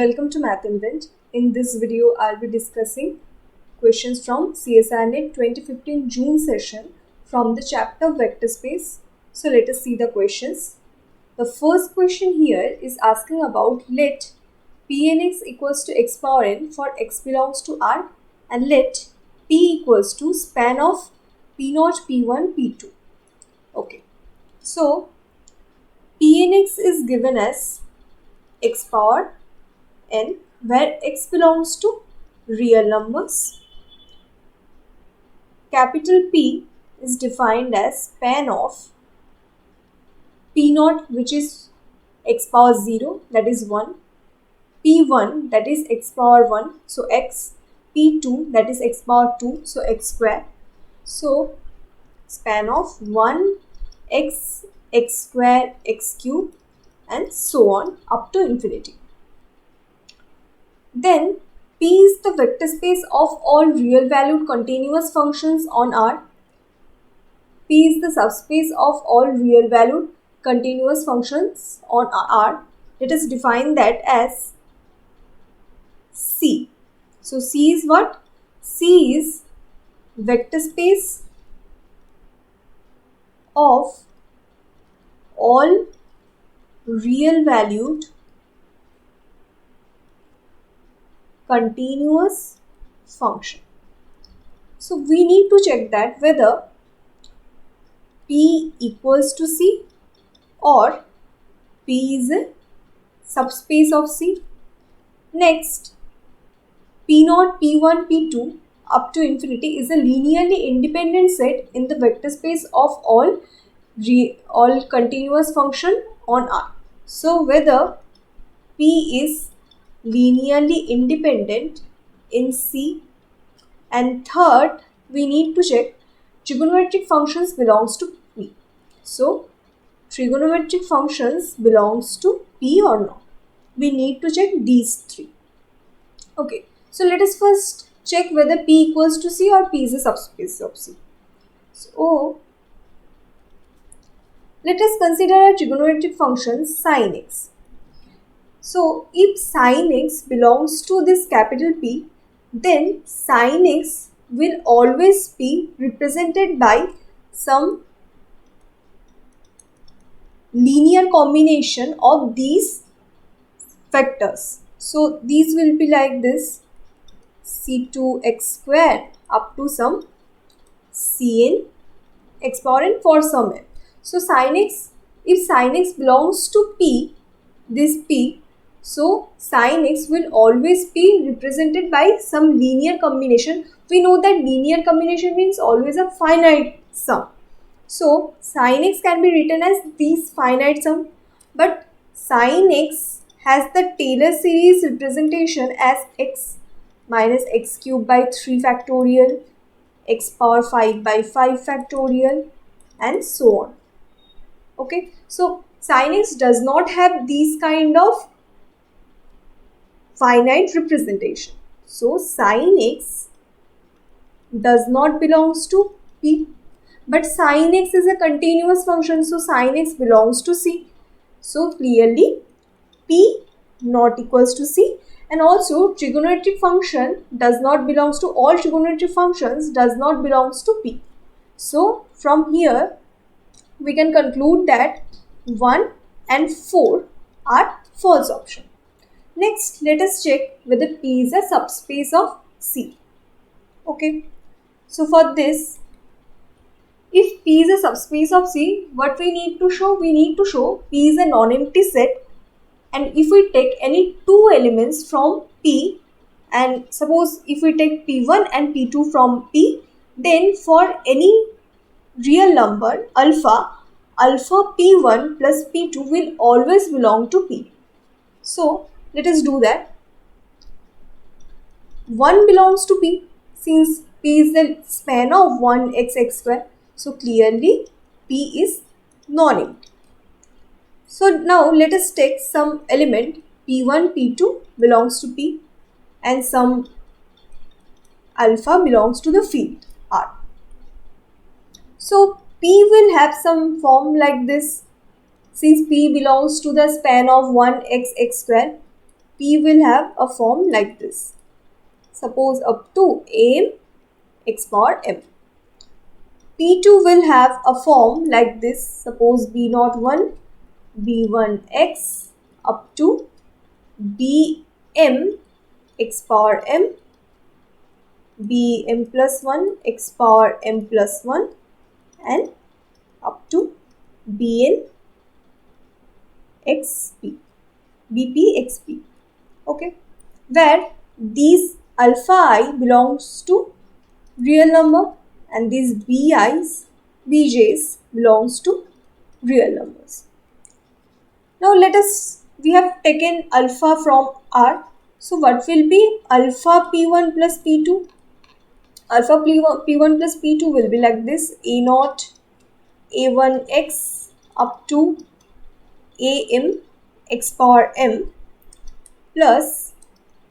Welcome to Math Invent. In this video, I'll be discussing questions from CSIRNet 2015 June session from the chapter Vector Space. So let us see the questions. The first question here is asking about let Pnx equals to x power n for x belongs to R and let P equals to span of P0, P1, P2. Okay, so Pnx is given as x power n where x belongs to real numbers. Capital P is defined as span of P0, which is x power 0, that is 1, P1, that is x power 1, so x, P2, that is x power 2, so x square. So span of 1, x, x square, x cube, and so on up to infinity. Then P is the vector space of all real valued continuous functions on R. P is the subspace of all real valued continuous functions on R. Let us define that as C. So C is what? C is vector space of all real valued continuous function. So we need to check that whether P equals to C or P is a subspace of C. Next, P0, P1, P2 up to infinity is a linearly independent set in the vector space of all continuous function on R. So whether P is linearly independent in C, and third we need to check trigonometric functions belongs to P. So trigonometric functions belongs to P or not. We need to check these three. Okay, so let us first check whether P equals to C or P is a subspace of C. So let us consider a trigonometric function sin x. So if sin x belongs to this capital P, then sin x will always be represented by some linear combination of these vectors. So these will be like this: c2x squared up to some cn x power n for some n. So sin x, if sin x belongs to P, this P, so sin x will always be represented by some linear combination. We know that linear combination means always a finite sum. So sin x can be written as these finite sum, but sin x has the Taylor series representation as x minus x cube by 3 factorial, x power 5 by 5 factorial, and so on. Okay, so sin x does not have these kind of finite representation. So sin x does not belongs to P, but sin x is a continuous function, so sin x belongs to C. So clearly P not equals to C, and also trigonometric function does not belongs to all trigonometric functions does not belongs to P. So from here we can conclude that 1 and 4 are false option. Next, let us check whether P is a subspace of C. Okay, so for this, if P is a subspace of C, what we need to show? We need to show P is a non-empty set, and if we take any two elements from P, and suppose if we take P1 and P2 from P, then for any real number alpha P1 plus P2 will always belong to P. So let us do that. 1 belongs to P since P is the span of 1x square. So clearly P is non-empty. So now let us take some element P1, P2 belongs to P and some alpha belongs to the field R. So P will have some form like this since P belongs to the span of 1x square. P will have a form like this. Suppose up to am x power m. P2 will have a form like this. Suppose B01 B1x up to Bm x power m, Bm plus 1 x power m plus 1, and up to Bn xp, Bp xp. Okay, where these alpha I belongs to real number and these bj's belongs to real numbers. Now we have taken alpha from R. So what will be alpha P1 plus P2? Alpha P1 plus P2 will be like this: A0 A1x up to Am x power m plus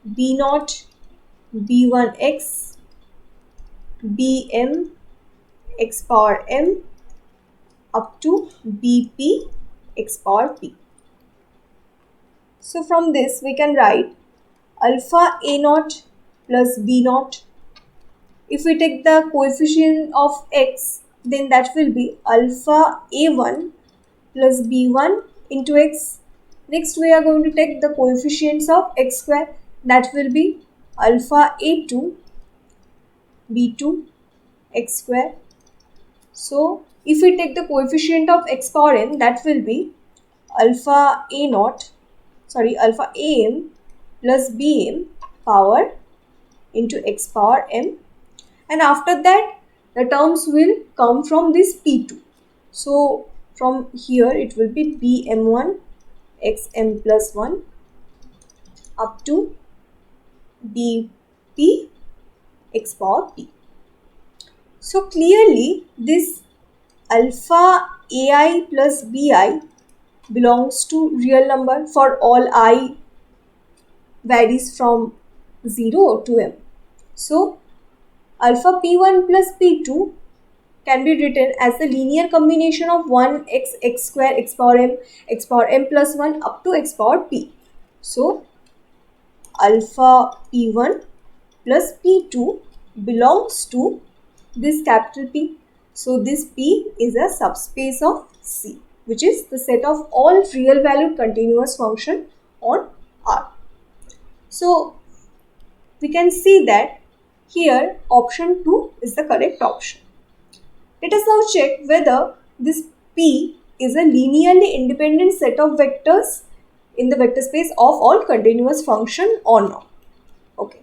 B0 B1x Bm x power m up to Bp x power p. So from this we can write alpha A0 plus B0. If we take the coefficient of x, then that will be alpha A1 plus B1 into x. Next we are going to take the coefficients of x square. That will be alpha A2 B2 x square. So if we take the coefficient of x power n, that will be alpha alpha am plus bm power into x power m, and after that the terms will come from this P2. So from here it will be bm1 xm plus 1 up to bp x power p. So clearly this alpha ai plus bi belongs to real number for all I varies from 0 to m. So alpha p1 plus p2 can be written as the linear combination of 1x square x power m plus 1 up to x power p. So alpha p1 plus p2 belongs to this capital P. So this P is a subspace of C, which is the set of all real valued continuous function on R. So we can see that here option 2 is the correct option. Let us now check whether this P is a linearly independent set of vectors in the vector space of all continuous function or not. Okay.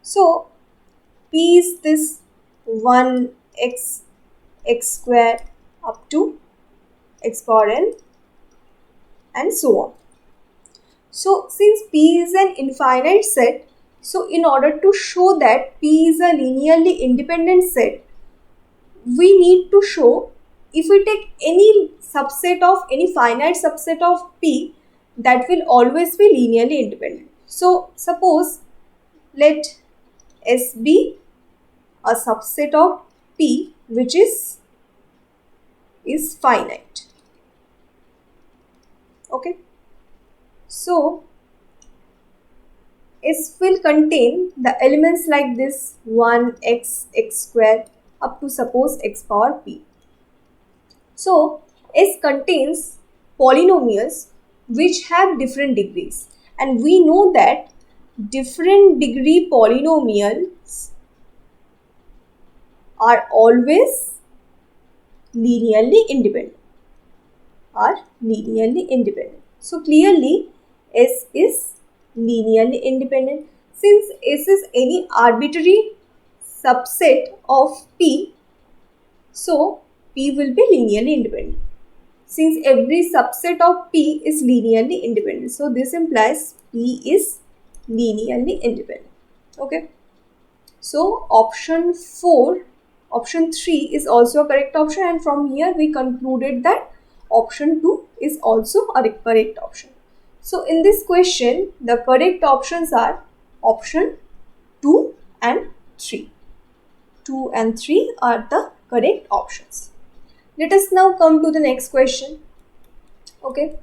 So P is this 1x square up to x power n and so on. So since P is an infinite set, so in order to show that P is a linearly independent set, we need to show if we take any finite subset of P, that will always be linearly independent. So suppose let S be a subset of P which is finite. Okay. So S will contain the elements like this 1x square up to suppose x power p. So S contains polynomials which have different degrees, and we know that different degree polynomials are always linearly independent. So clearly S is linearly independent. Since S is any arbitrary subset of P, so P will be linearly independent. Since every subset of P is linearly independent, so this implies P is linearly independent. Okay. So option 3 is also a correct option, and from here we concluded that option 2 is also a correct option. So in this question, the correct options are option 2 and 3. 2 and 3 are the correct options. Let us now come to the next question. Okay.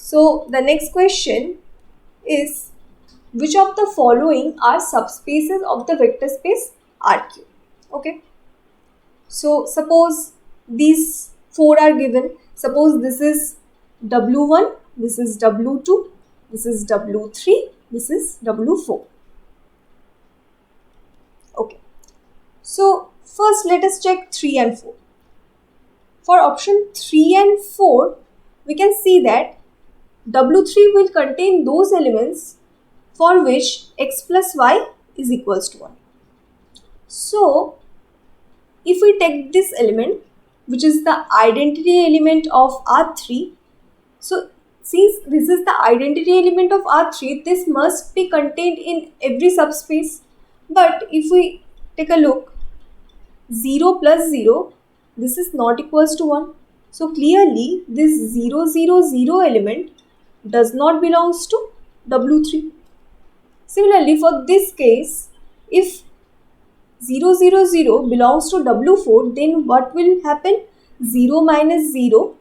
So the next question is, which of the following are subspaces of the vector space RQ? Okay, so suppose these four are given. Suppose this is W1, this is W2, this is W3, this is W4. Okay, so first let us check 3 and 4. For option 3 and 4, we can see that W3 will contain those elements for which x plus y is equals to 1. So, if we take this element, which is the identity element of R3, so since this is the identity element of R3, this must be contained in every subspace. But if we take a look, 0 plus 0, this is not equals to 1. So clearly this 0, 0, 0 element does not belongs to W3. Similarly, for this case, if 0, 0, 0 belongs to W4, then what will happen? 0 minus 0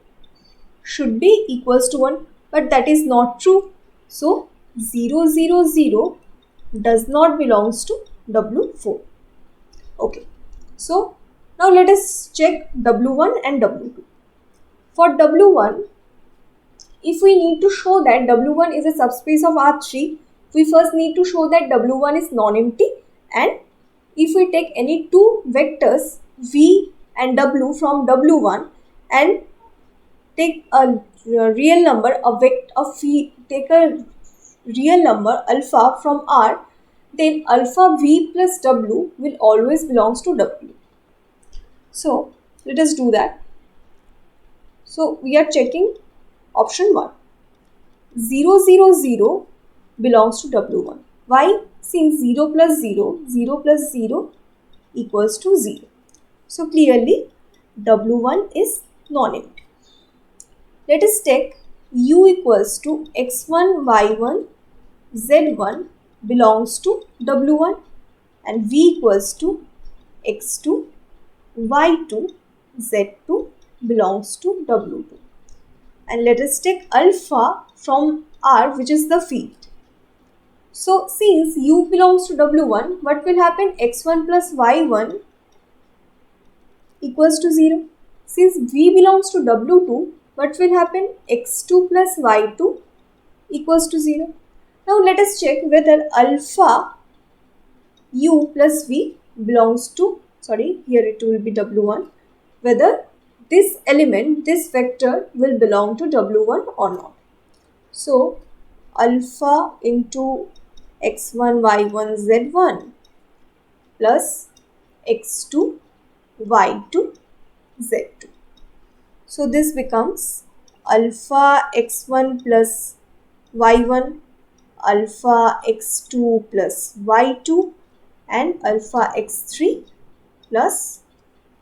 should be equals to 1, but that is not true. So 0, 0, 0 does not belongs to W4. Okay, so now let us check W1 and W2. For W1, if we need to show that W1 is a subspace of R3, we first need to show that W1 is non-empty, and if we take any two vectors V and W from W1 and take a real number, take a real number alpha from R, then alpha V plus W will always belongs to W. So let us do that. So we are checking option 1. 0, 0, 0 belongs to W1. Why? Since 0 plus 0, 0 plus 0 equals to 0. So clearly W1 is non-empty. Let us take U equals to x1, y1, z1 belongs to W1, and V equals to x2, y2, z2 belongs to W2. And let us take alpha from R, which is the field. So since U belongs to W1, what will happen? X1 plus Y1 equals to 0. Since V belongs to W2, what will happen? X2 plus Y2 equals to 0. Now let us check whether alpha U plus V belongs to, here it will be W1, whether this element, this vector will belong to W1 or not. So alpha into x1, y1, z1 plus x2, y2, z2. So this becomes alpha x1 plus y1, alpha x2 plus y2, and alpha x3 plus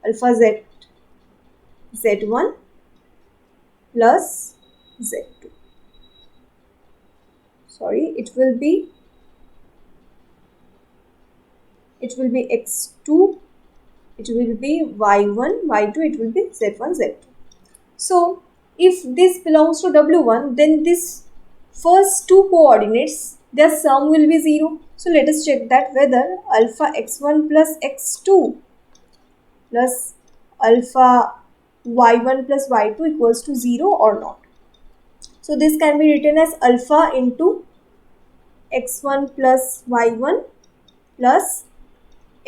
alpha z1 plus z2. It will be x2, it will be y1, y2, it will be z1, z2. So if this belongs to W1, then this first two coordinates, their sum will be 0. So let us check that whether alpha x1 plus x2 plus alpha y1 plus y2 equals to 0 or not. So this can be written as alpha into x1 plus y1 plus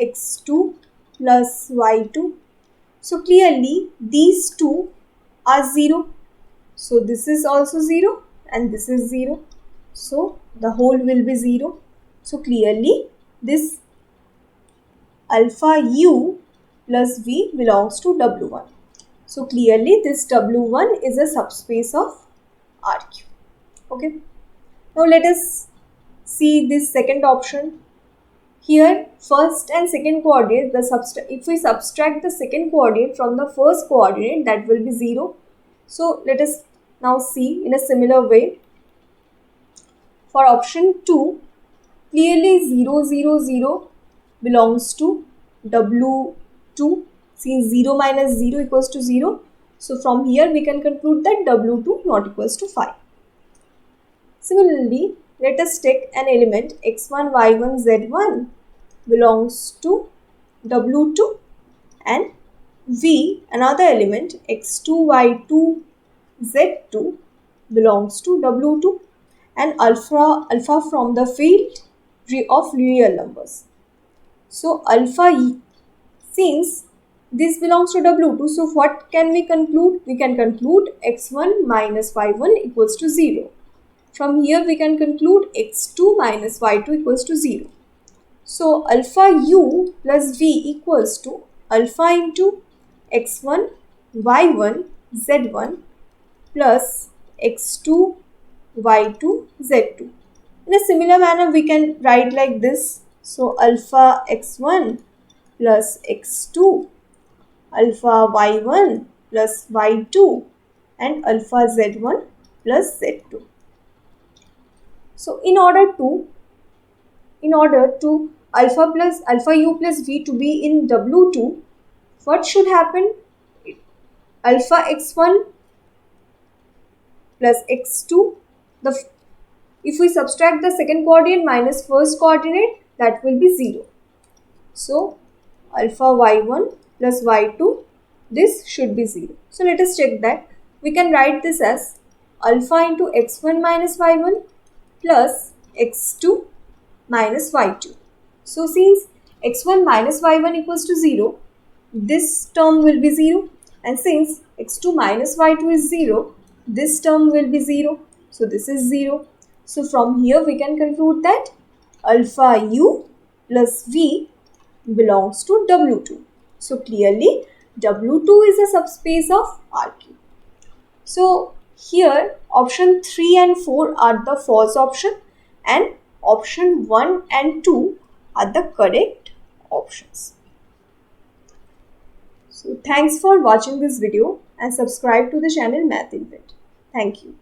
x2 plus y2. So clearly these two are 0. So this is also 0 and this is 0. So the whole will be 0. So clearly this alpha U plus V belongs to W1. So clearly this W1 is a subspace of RQ. Okay. Now let us see this second option. Here first and second coordinate, if we subtract the second coordinate from the first coordinate, that will be 0. So let us now see in a similar way. For option 2, clearly 0, 0, 0 belongs to W2, since 0 minus 0 equals to 0. So from here we can conclude that W2 not equals to 5. Similarly, let us take an element x1, y1, z1 belongs to W2 and V, another element x2, y2, z2 belongs to W2 and alpha from the field of real numbers. So alpha, since this belongs to W2, so what can we conclude? We can conclude x1 minus y1 equals to 0. From here we can conclude x2 minus y2 equals to 0. So alpha u plus v equals to alpha into x1, y1, z1 plus x2, y2, z2. In a similar manner, we can write like this. So alpha x1 plus x2, alpha y1 plus y2 and alpha z1 plus z2. So in order to alpha u plus v to be in W2, what should happen? Alpha x1 plus x2, if we subtract the second coordinate minus first coordinate, that will be 0. So alpha y1 plus y2, this should be 0. So let us check that. We can write this as alpha into x1 minus y1 plus x2 minus y2. So since x1 minus y1 equals to 0, this term will be 0, and since x2 minus y2 is 0, this term will be 0. So this is 0. So from here we can conclude that alpha u plus v belongs to W2. So clearly W2 is a subspace of RQ. So here option 3 and 4 are the false option and option 1 and 2 are the correct options. So thanks for watching this video and subscribe to the channel Math Invent. Thank you.